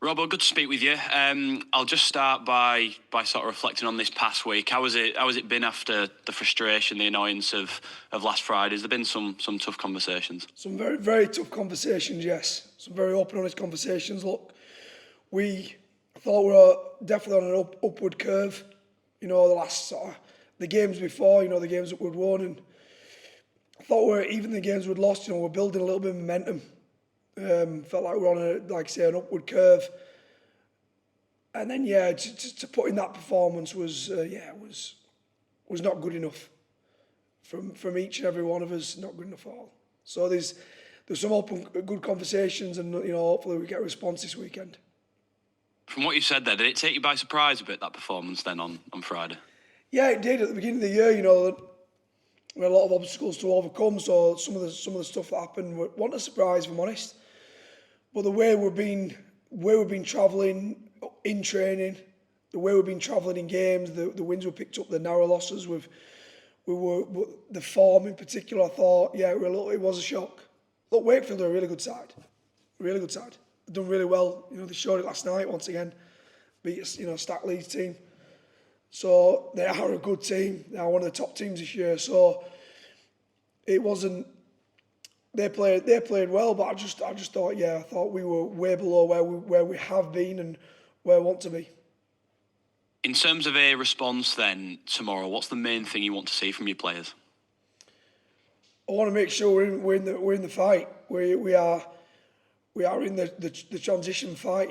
Robbo, good to speak with you. I'll just start by sort of reflecting on this past week. How has it been after the frustration, the annoyance of last Friday? Has there been some tough conversations? Some very, very tough conversations, yes. Some very open, honest conversations. Look, I thought we were definitely on an upward curve. The last the games before, the games that we'd won, and I thought even the games we'd lost, we're building a little bit of momentum. Felt like we're on an upward curve. And then, to put in that performance was not good enough. From each and every one of us, not good enough at all. So there's some open, good conversations, and hopefully we get a response this weekend. From what you said there, did it take you by surprise a bit, that performance then on Friday? Yeah, it did. At the beginning of the year, we had a lot of obstacles to overcome. So some of the stuff that happened wasn't a surprise, if I'm honest. But the way we've been travelling in training, the way we've been travelling in games, the wins we picked up, the narrow losses, the form in particular, I thought, it was a shock. Look, Wakefield are a really good side. Really good side. They've done really well. They showed it last night once again. Beat a stacked Leeds team. So they are a good team. They are one of the top teams this year. So it wasn't. They played well, but I just thought, I thought we were way below where we have been and where I want to be. In terms of a response then tomorrow, what's the main thing you want to see from your players? I want to make sure we're in the fight. We are in the transition fight.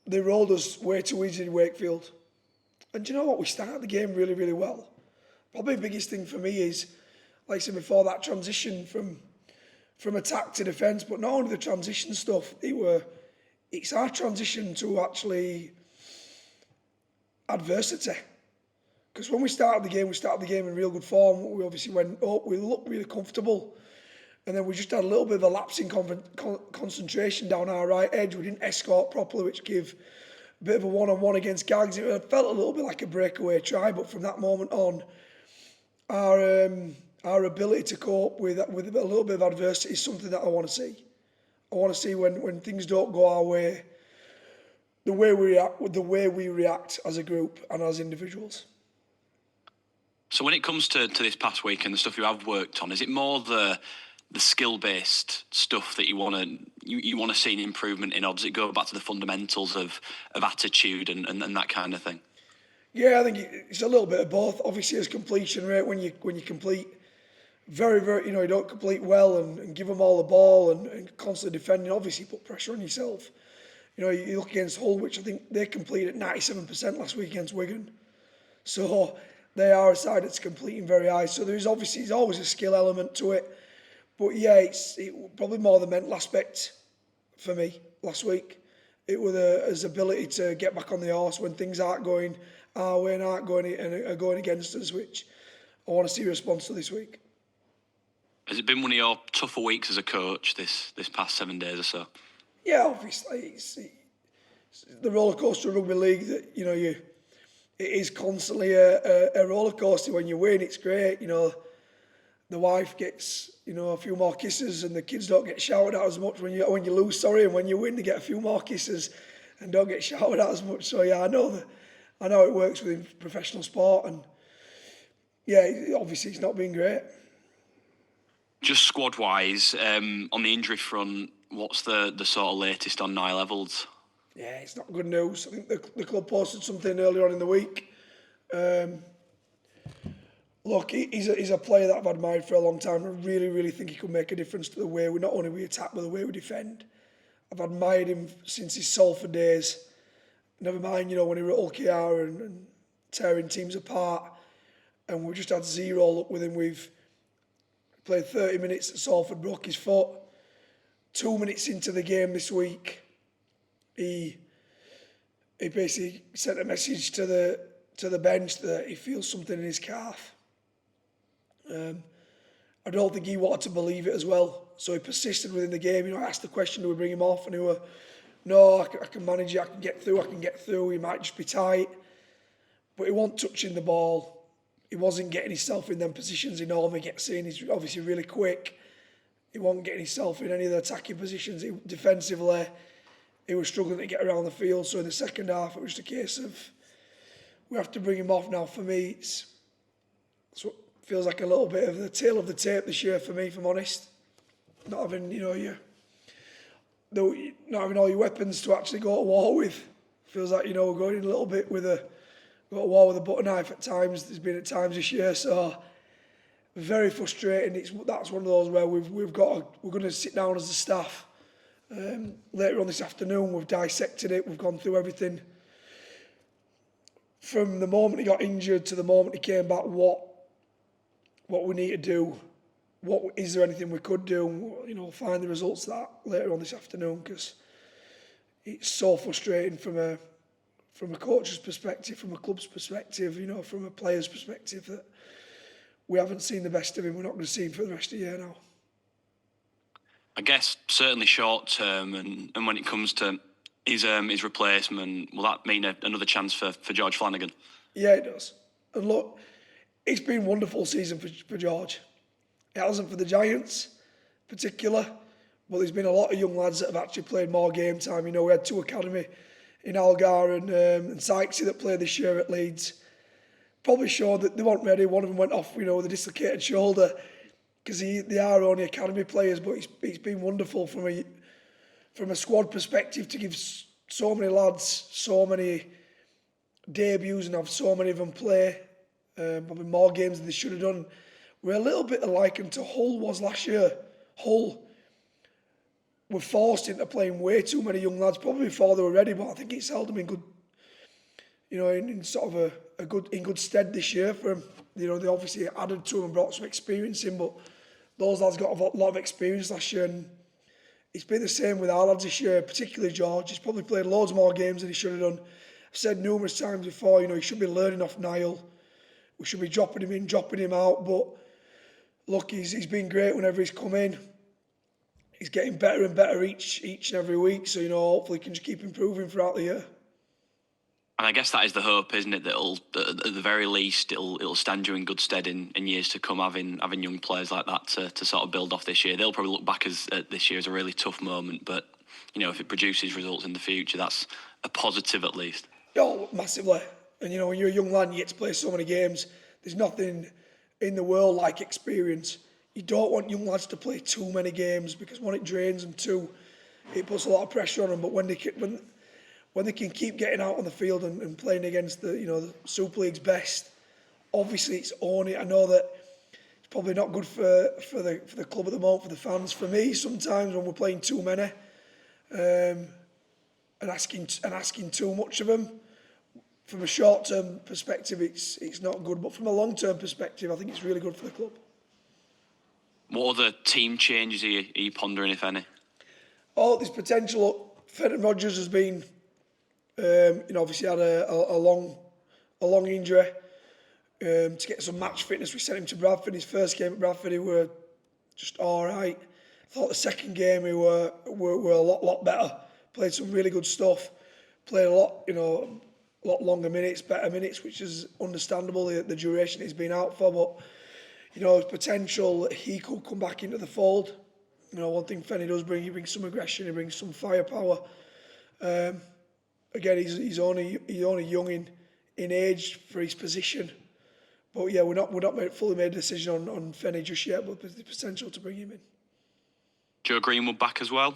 They rolled us way too easy in Wakefield, and do you know what? We started the game really, really well. Probably the biggest thing for me is, like I said before, that transition from attack to defence. But not only the transition stuff, it's our transition to actually adversity. Because when we started the game in real good form. We obviously went up, we looked really comfortable. And then we just had a little bit of a lapse in concentration down our right edge. We didn't escort properly, which gave a bit of a one-on-one against Gags. It felt a little bit like a breakaway try, but from that moment on, our ability to cope with a little bit of adversity is something that I want to see. I want to see when things don't go our way, the way we react as a group and as individuals. So when it comes to this past week and the stuff you have worked on, is it more the skill-based stuff that you want to see an improvement in, or does it go back to the fundamentals of attitude and that kind of thing? Yeah, I think it's a little bit of both. Obviously, as completion rate, when you complete very, very, you don't complete well and give them all the ball and constantly defending, obviously put pressure on yourself. You look against Hull, which I think they completed 97% last week against Wigan. So they are a side that's completing very high. So there's always a skill element to it. But it's probably more the mental aspect for me last week. It was his ability to get back on the horse when things aren't going our way and aren't going and are going against us, which I want to see a response to this week. Has it been one of your tougher weeks as a coach this past 7 days or so? Yeah, obviously it's the roller coaster of rugby league. That it is constantly a roller coaster. When you win, it's great. The wife gets a few more kisses, and the kids don't get shouted at as much when you lose. Sorry, and when you win, they get a few more kisses and don't get shouted at as much. So I know it works within professional sport, and obviously it's not been great. Just squad-wise, on the injury front, what's the sort of latest on Niall Evalds? Yeah, it's not good news. I think the club posted something earlier on in the week. Look, he's a player that I've admired for a long time. I really, really think he could make a difference to the way not only we attack, but the way we defend. I've admired him since his Salford days. Never mind, when he were at Ulkiar and tearing teams apart. And we just had zero luck with him. We've played 30 minutes at Salford, broke his foot. 2 minutes into the game this week, he basically sent a message to the bench that he feels something in his calf. I don't think he wanted to believe it as well, so he persisted within the game. I asked the question, do we bring him off? And he were, no, I can manage it, I can get through, he might just be tight. But he wasn't touching the ball. He wasn't getting himself in them positions he normally gets in. He's obviously really quick. He wasn't getting himself in any of the attacking positions. Defensively, he was struggling to get around the field. So in the second half, it was just a case of we have to bring him off now. For me, it's what feels like a little bit of the tail of the tape this year for me, if I'm honest. Not having, not having all your weapons to actually go to war with. Feels like, we're going in a little bit with go to war with a butter knife at times. There's been at times this year, so very frustrating. That's one of those where we're going to sit down as a staff later on this afternoon. We've dissected it. We've gone through everything from the moment he got injured to the moment he came back. What we need to do. Is there anything we could do? We'll find the results of that later on this afternoon, because it's so frustrating from a coach's perspective, from a club's perspective, from a player's perspective, that we haven't seen the best of him. We're not going to see him for the rest of the year now. I guess certainly short term, and when it comes to his replacement, will that mean another chance for George Flanagan? Yeah, it does. And look, it's been a wonderful season for George. It hasn't for the Giants in particular, but there's been a lot of young lads that have actually played more game time. We had 2 academy in Algar and Sykesy that played this year at Leeds. Probably showed that they weren't ready. One of them went off, with a dislocated shoulder, because they are only academy players. But it's been wonderful from a squad perspective to give so many lads so many debuts and have so many of them play. Probably more games than they should have done. We're a little bit alike to Hull was last year. Hull were forced into playing way too many young lads, probably before they were ready, but I think it's held them in good, in sort of in good stead this year for them. They obviously added to them and brought some experience in, but those lads got a lot of experience last year, and it's been the same with our lads this year, particularly George. He's probably played loads more games than he should have done. I've said numerous times before, he should be learning off Niall. We should be dropping him in, dropping him out, but look, he's been great whenever he's come in. He's getting better and better each and every week. So, hopefully he can just keep improving throughout the year. And I guess that is the hope, isn't it? That at the very least, it'll stand you in good stead in years to come, having young players like that to sort of build off this year. They'll probably look back at this year as a really tough moment, but if it produces results in the future, that's a positive at least. Oh, massively. And when you're a young lad and you get to play so many games, there's nothing in the world like experience. You don't want young lads to play too many games, because one, it drains them, two, it puts a lot of pressure on them. But when they can keep getting out on the field and playing against the Super League's best, obviously it's only. I know that it's probably not good for the club at the moment, for the fans. For me, sometimes when we're playing too many, and asking too much of them, from a short-term perspective, it's not good. But from a long-term perspective, I think it's really good for the club. What other team changes are you pondering, if any? Oh, there's potential. Fenton Rodgers has been, obviously had a long injury. To get some match fitness, we sent him to Bradford. His first game at Bradford, he were just all right. I thought the second game, we were a lot better. Played some really good stuff. Played a lot longer minutes, better minutes, which is understandable, the duration he's been out for. But, there's potential he could come back into the fold. One thing Fenny does bring, he brings some aggression, he brings some firepower. Again, he's only young in age for his position. But yeah, we're not fully made a decision on Fenny just yet, but there's the potential to bring him in. Joe Greenwood back as well?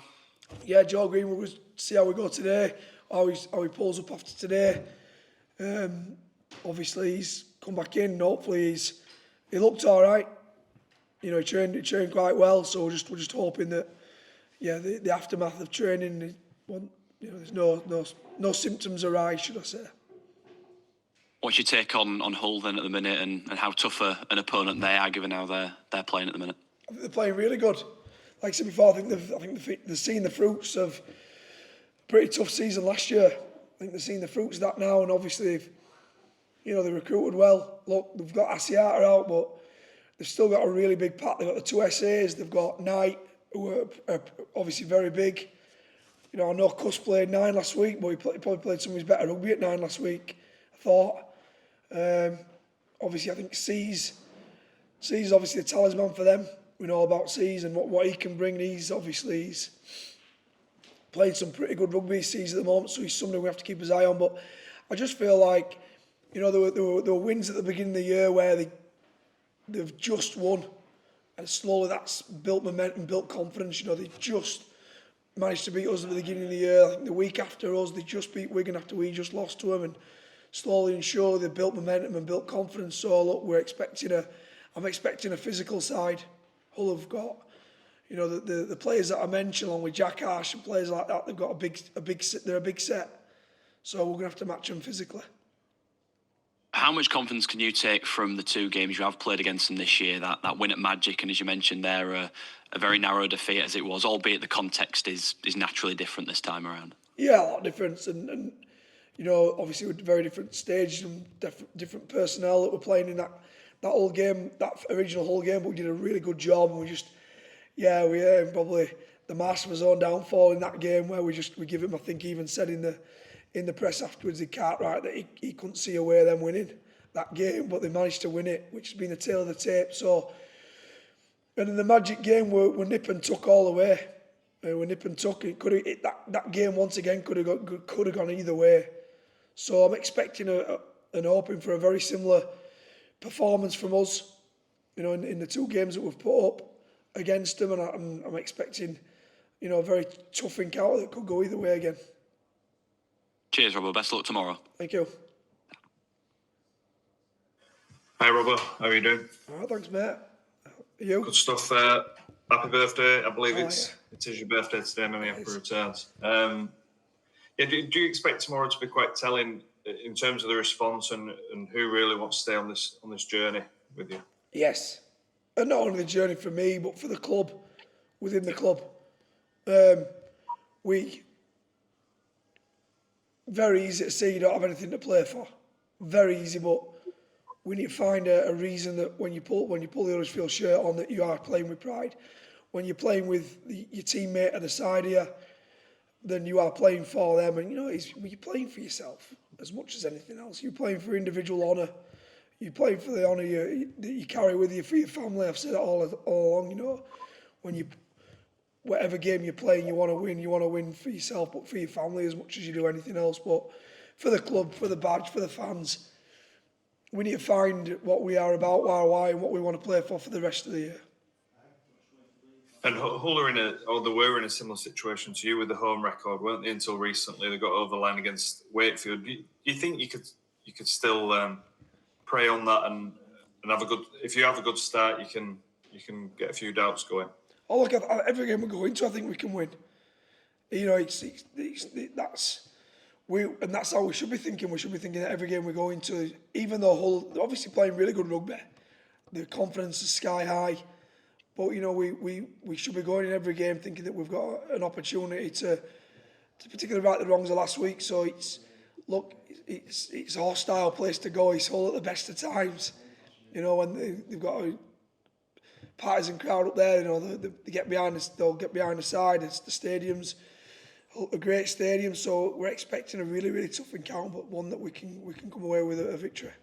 Yeah, Joe Greenwood, we'll see how we go today, how he pulls up after today. Obviously, he's come back in, and hopefully he looked all right. He trained quite well, so we're just hoping that, the aftermath of training, there's no symptoms arise, should I say. What's your take on Hull then at the minute, and how tough an opponent they are, given how they're playing at the minute? I think they're playing really good. Like I said before, I think they've seen the fruits of a pretty tough season last year. I think they've seen the fruits of that now, and obviously they recruited well. Look, they've got Asiata out, but they've still got a really big pack. They've got the 2 SAs, they've got Knight, who are obviously very big. I know Cuss played 9 last week, but he probably played some of his better rugby at 9 last week, I thought. Obviously, I think C's obviously the talisman for them. We know about C's and what he can bring. He's playing some pretty good rugby season at the moment, so he's somebody we have to keep his eye on. But I just feel like, you know, there were wins at the beginning of the year where they've just won, and slowly that's built momentum, built confidence. You know, they just managed to beat us at the beginning of the year. I think the week after us, they just beat Wigan after we just lost to them, and slowly and surely they built momentum and built confidence. So look, I'm expecting a physical side. Hull have got, you know, the players that I mentioned, along with Jack Arsh and players like that, they've got they're a big set. So we're gonna have to match them physically. How much confidence can you take from the 2 games you have played against them this year? That win at Magic, and as you mentioned there, a very narrow defeat as it was, albeit the context is naturally different this time around. Yeah, a lot of difference, and you know, obviously with very different stages and different personnel that were playing in that whole game, that original whole game. But we did a really good job, and we probably the master of his own downfall in that game, where we give him. I think he even said in the press afterwards, Cartwright, that he couldn't see a way of them winning that game, but they managed to win it, which has been the tail of the tape. So, and in the Magic game, we're nip and tuck all the way. We're nip and tuck. That game once again could have gone either way. So I'm expecting and hoping for a very similar performance from us, you know, in the 2 games that we've put up against them, and I'm expecting, you know, a very tough encounter that could go either way again. Cheers, Robbo. Best of luck tomorrow. Thank you. Hi, Robbo. How are you doing? All right, thanks, mate. Are you? Good stuff. Happy birthday. I believe it is your birthday today, maybe after returns. Do you expect tomorrow to be quite telling in terms of the response and who really wants to stay on this journey with you? Yes. And not only the journey for me, but for the club, within the club. We very easy to say you don't have anything to play for. Very easy, but we need to find a reason that when you pull the Huddersfield shirt on, that you are playing with pride. When you're playing with your teammate at the side of you, then you are playing for them. And you know, you're playing for yourself as much as anything else. You're playing for individual honour. You're playing for the honour that you carry with you for your family. I've said it all along. You know, whatever game you're playing, you want to win. You want to win for yourself, but for your family as much as you do anything else. But for the club, for the badge, for the fans, we need to find what we are about, why, and what we want to play for the rest of the year. And Hull were in a similar situation to you with the home record, weren't they? Until recently, they got over the line against Wakefield. Do you think you could still prey on that and have a good? If you have a good start, you can get a few doubts going. Oh look, every game we go into, I think we can win. You know, that's how we should be thinking. We should be thinking that every game we go into, even though Hull they're obviously playing really good rugby, their confidence is sky high. But you know, we should be going in every game thinking that we've got an opportunity to particularly right the wrongs of last week. So it's a hostile place to go. It's Hull at the best of times. You know, when they've got a partisan crowd up there, you know, they get behind us. They'll get behind the side. It's the stadium's a great stadium. So we're expecting a really, really tough encounter, but one that we can come away with a victory.